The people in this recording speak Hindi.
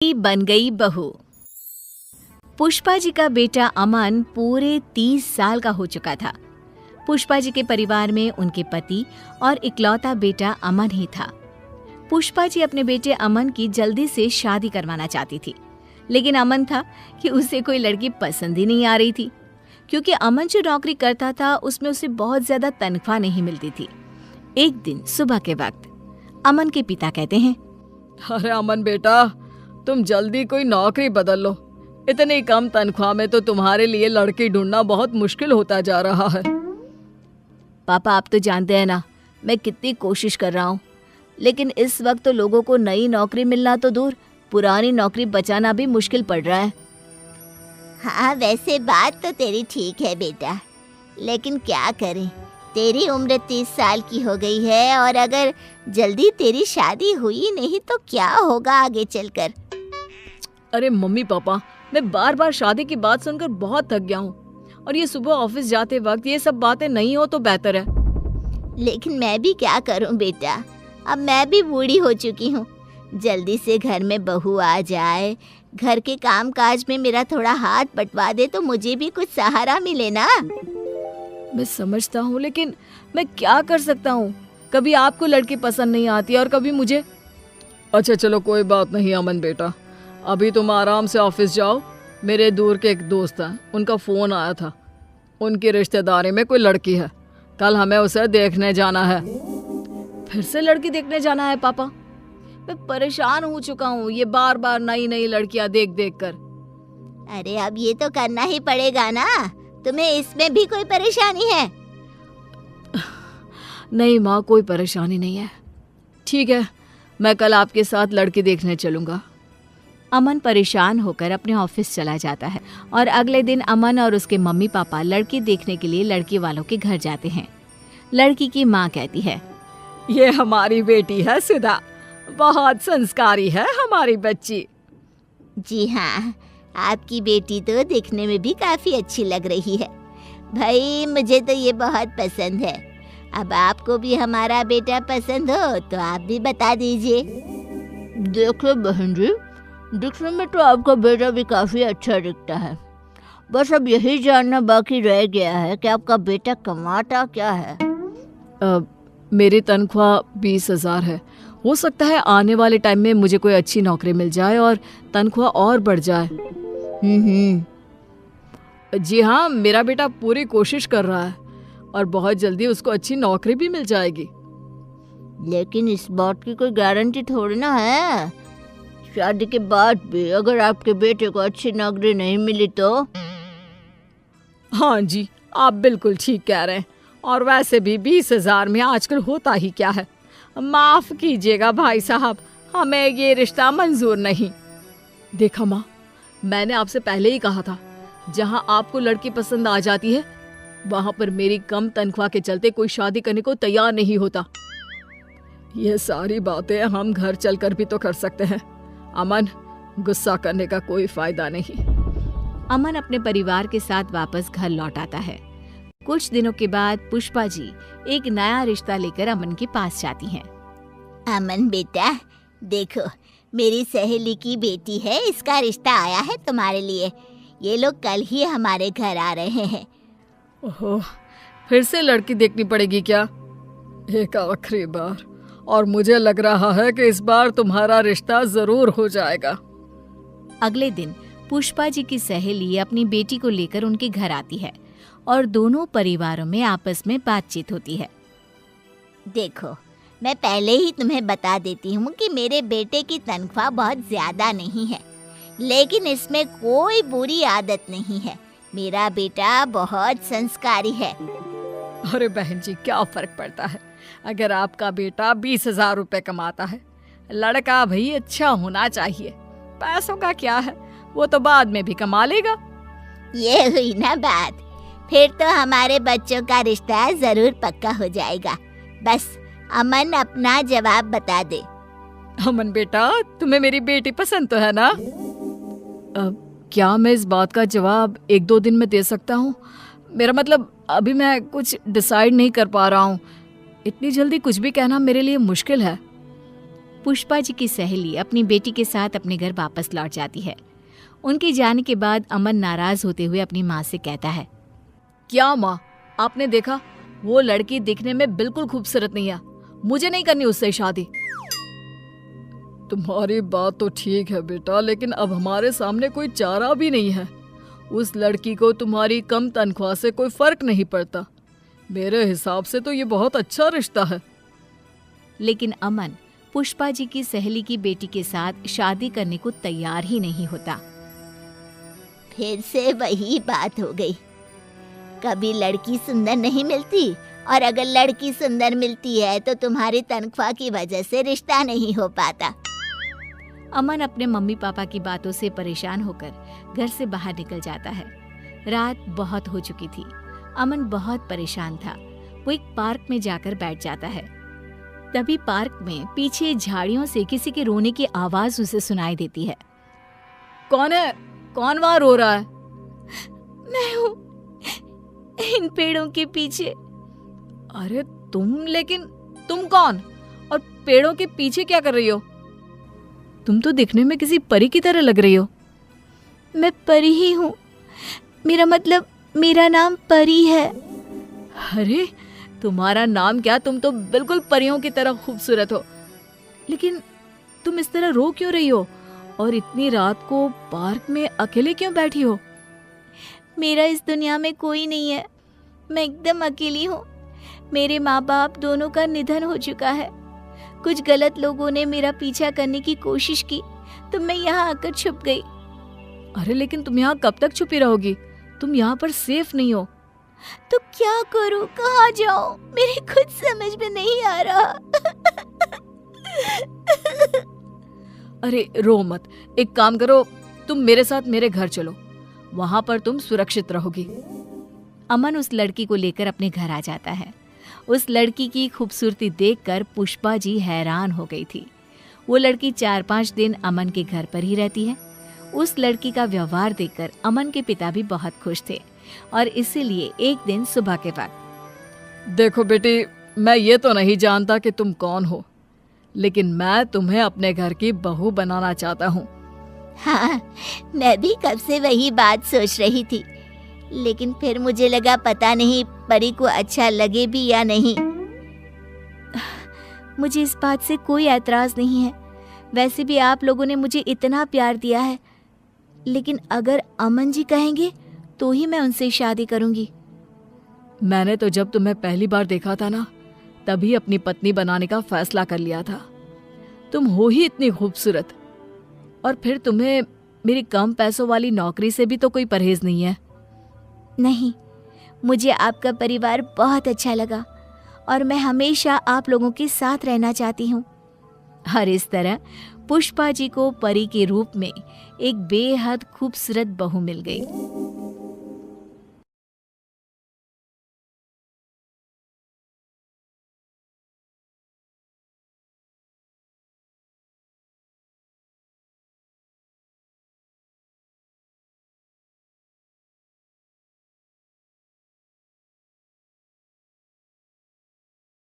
बन गई बहू। पुष्पा जी का बेटा अमन पूरे 30 साल का हो चुका था। पुष्पा जी के परिवार में उनके पति और इकलौता बेटा अमन ही था। पुष्पा जी अपने बेटे अमन की जल्दी से शादी करवाना चाहती थी, लेकिन अमन था कि उसे कोई लड़की पसंद ही नहीं आ रही थी, क्योंकि अमन जो नौकरी करता था उसमें उसे बहुत ज्यादा तनख्वाह नहीं मिलती थी। एक दिन सुबह के वक्त अमन के पिता कहते हैं, अरे अमन बेटा, तुम जल्दी कोई नौकरी बदल लो। इतनी कम तनख्वाह में तो तुम्हारे लिए लड़की ढूंढना बहुत मुश्किल होता जा रहा है। पापा, आप तो जानते हैं ना मैं कितनी कोशिश कर रहा हूँ, लेकिन इस वक्त तो लोगों को नई नौकरी मिलना तो दूर, पुरानी नौकरी बचाना भी मुश्किल पड़ रहा है। हाँ, वैसे बात तो तेरी ठीक है बेटा, लेकिन क्या करें, तेरी उम्र 30 साल की हो गई है और अगर जल्दी तेरी शादी हुई नहीं तो क्या होगा आगे चलकर। अरे मम्मी पापा, मैं बार बार शादी की बात सुनकर बहुत थक गया हूँ, और ये सुबह ऑफिस जाते वक्त ये सब बातें नहीं हो तो बेहतर है। लेकिन मैं भी क्या करूँ बेटा, अब मैं भी बूढ़ी हो चुकी हूँ। जल्दी से घर में बहू आ जाए, घर के काम काज में मेरा थोड़ा हाथ बंटवा दे तो मुझे भी कुछ सहारा मिले ना। मैं समझता हूँ, लेकिन मैं क्या कर सकता हूँ। कभी आपको लड़की पसंद नहीं आती और कभी मुझे। अच्छा चलो, कोई बात नहीं अमन बेटा, अभी तुम आराम से ऑफिस जाओ। मेरे दूर के एक दोस्त हैं, उनका फ़ोन आया था। उनकी रिश्तेदारी में कोई लड़की है, कल हमें उसे देखने जाना है। फिर से लड़की देखने जाना है पापा? मैं परेशान हो चुका हूँ ये बार बार नई नई लड़कियां देख देख कर। अरे अब ये तो करना ही पड़ेगा ना, तुम्हें इसमें भी कोई परेशानी है? नहीं माँ, कोई परेशानी नहीं है। ठीक है, मैं कल आपके साथ लड़की देखने चलूँगा। अमन परेशान होकर अपने ऑफिस चला जाता है और अगले दिन अमन और उसके मम्मी पापा लड़की देखने के लिए लड़की वालों के घर जाते हैं। लड़की की माँ कहती है, ये हमारी बेटी है सुधा, बहुत संस्कारी है हमारी बच्ची। जी हाँ, आपकी बेटी तो दिखने में भी काफी अच्छी लग रही है। भाई मुझे तो ये बहुत पसंद है। अब आपको भी हमारा बेटा पसंद हो तो आप भी बता दीजिए। देखो बहन जी, दिखने में तो आपका बेटा भी काफ़ी अच्छा दिखता है, बस अब यही जानना बाकी रह गया है कि आपका बेटा कमाता क्या है। मेरी तनख्वाह 20,000 है। हो सकता है आने वाले टाइम में मुझे कोई अच्छी नौकरी मिल जाए और तनख्वाह और बढ़ जाए। जी हाँ, मेरा बेटा पूरी कोशिश कर रहा है और बहुत जल्दी उसको अच्छी नौकरी भी मिल जाएगी। लेकिन इस बात की कोई गारंटी थोड़ी ना है, शादी के बाद भी अगर आपके बेटे को अच्छी नौकरी नहीं मिली तो। हाँ जी, आप बिल्कुल ठीक कह रहे हैं। और वैसे भी 20,000 में आजकल होता ही क्या है। माफ कीजिएगा भाई साहब, हमें ये रिश्ता मंजूर नहीं। देखा माँ, मैंने आपसे पहले ही कहा था, जहाँ आपको लड़की पसंद आ जाती है वहाँ पर मेरी कम तनख्वाह के चलते कोई शादी करने को तैयार नहीं होता। ये सारी बातें हम घर चलकर भी तो कर सकते हैं। अमन, गुस्सा करने का कोई फायदा नहीं। अमन अपने परिवार के साथ वापस घर लौट आता है। कुछ दिनों के बाद पुष्पा जी एक नया रिश्ता लेकर अमन के पास जाती हैं। अमन बेटा, देखो मेरी सहेली की बेटी है, इसका रिश्ता आया है तुम्हारे लिए। ये लोग कल ही हमारे घर आ रहे हैं। ओहो, फिर से लड़की देखनी पड़ेगी क्या? एक आखिरी बार, और मुझे लग रहा है कि इस बार तुम्हारा रिश्ता जरूर हो जाएगा। अगले दिन पुष्पा जी की सहेली अपनी बेटी को लेकर उनके घर आती है और दोनों परिवारों में आपस में बातचीत होती है। देखो, मैं पहले ही तुम्हें बता देती हूँ कि मेरे बेटे की तनख्वाह बहुत ज्यादा नहीं है, लेकिन इसमें कोई बुरी आदत नहीं है। मेरा बेटा बहुत संस्कारी है। अरे बहन जी, क्या फर्क पड़ता है अगर आपका बेटा 20,000 रुपए कमाता है। लड़का भाई अच्छा होना चाहिए। पैसों का क्या है, वो तो बाद में भी कमा लेगा। ये हुई ना बात, फिर तो हमारे बच्चों का रिश्ता जरूर पक्का हो जाएगा। बस अमन अपना जवाब बता दे। अमन बेटा, तुम्हें मेरी बेटी पसंद तो है ना? क्या मैं इस बात का जवाब 1-2 दिन में दे सकता हूँ? मेरा मतलब अभी मैं कुछ डिसाइड नहीं कर पा रहा हूँ। इतनी जल्दी कुछ भी कहना मेरे लिए मुश्किल है। पुष्पा जी की सहेली अपनी बेटी के साथ अपने घर वापस लौट जाती है। उनके जाने के बाद अमन नाराज होते हुए अपनी माँ से कहता है, क्या माँ, आपने देखा वो लड़की दिखने में बिल्कुल खूबसूरत नहीं है, मुझे नहीं करनी उससे शादी। तुम्हारी बात तो ठीक है बेटा, लेकिन अब हमारे सामने कोई चारा भी नहीं है। उस लड़की को तुम्हारी कम तनख्वाह से कोई फर्क नहीं पड़ता। मेरे हिसाब से तो ये बहुत अच्छा रिश्ता है। लेकिन अमन पुष्पा जी की सहेली की बेटी के साथ शादी करने को तैयार ही नहीं होता। फिर से वही बात हो गई। कभी लड़की सुंदर नहीं मिलती, और अगर लड़की सुंदर मिलती है तो तुम्हारी तनख्वाह की वजह से रिश्ता नहीं हो पाता। अमन अपने मम्मी पापा की बातों से परेशान होकर घर से बाहर निकल जाता है। रात बहुत हो चुकी थी। अमन बहुत परेशान था। वो एक पार्क में जाकर बैठ जाता है। तभी पार्क में पीछे झाड़ियों से किसी के रोने की आवाज उसे सुनाई देती है। कौन है? कौन वहां रो रहा है? मैं हूँ, इन पेड़ों के पीछे। अरे लेकिन तुम कौन और पेड़ों के पीछे क्या कर रही हो? तुम तो दिखने में किसी परी की तरह लग रही हो। मैं परी ही हूँ, मेरा नाम परी है। अरे तुम्हारा नाम क्या, तुम तो बिल्कुल परियों की तरह खूबसूरत हो। लेकिन तुम इस तरह रो क्यों रही हो और इतनी रात को पार्क में अकेले क्यों बैठी हो? मेरा इस दुनिया में कोई नहीं है, मैं एकदम अकेली हूँ। मेरे माँ बाप दोनों का निधन हो चुका है। कुछ गलत लोगों ने मेरा पीछा करने की कोशिश की तो मैं यहाँ आकर छुप गई। अरे लेकिन तुम यहाँ कब तक छुपी रहोगी? तुम यहाँ पर सेफ नहीं हो। तो क्या करूँ, कहाँ जाऊँ, मेरे खुद समझ में नहीं आ रहा। अरे रो मत, एक काम करो, तुम मेरे साथ मेरे घर चलो, वहां पर तुम सुरक्षित रहोगी। अमन उस लड़की को लेकर अपने घर आ जाता है। उस लड़की की खूबसूरती देखकर पुष्पा जी हैरान हो गई थी। वो लड़की 4-5 दिन अमन के घर पर ही रहती है। उस लड़की का व्यवहार देखकर अमन के पिता भी बहुत खुश थे और इसीलिए एक दिन सुबह के वक्त, देखो बेटी, मैं ये तो नहीं जानता कि तुम कौन हो, लेकिन मैं तुम्हें अपने घर की बहू बनाना चाहता हूँ। हाँ, मैं भी कब से वही बात सोच रही थी, लेकिन फिर मुझे लगा पता नहीं परी को अच्छा लगे भी या नहीं। मुझे इस बात से कोई ऐतराज नहीं है। वैसे भी आप लोगों ने मुझे इतना प्यार दिया है, लेकिन अगर अमन जी कहेंगे तो ही मैं उनसे शादी करूंगी। मैंने तो जब तुम्हें पहली बार देखा था ना, तभी अपनी पत्नी बनाने का फैसला कर लिया था। तुम हो ही इतनी खूबसूरत, और फिर तुम्हें मेरी कम पैसों वाली नौकरी से भी तो कोई परहेज नहीं है। नहीं, मुझे आपका परिवार बहुत अच्छा लगा और मैं हमेशा आप लोगों के साथ रहना चाहती हूँ। और इस तरह पुष्पा जी को परी के रूप में एक बेहद खूबसूरत बहू मिल गई।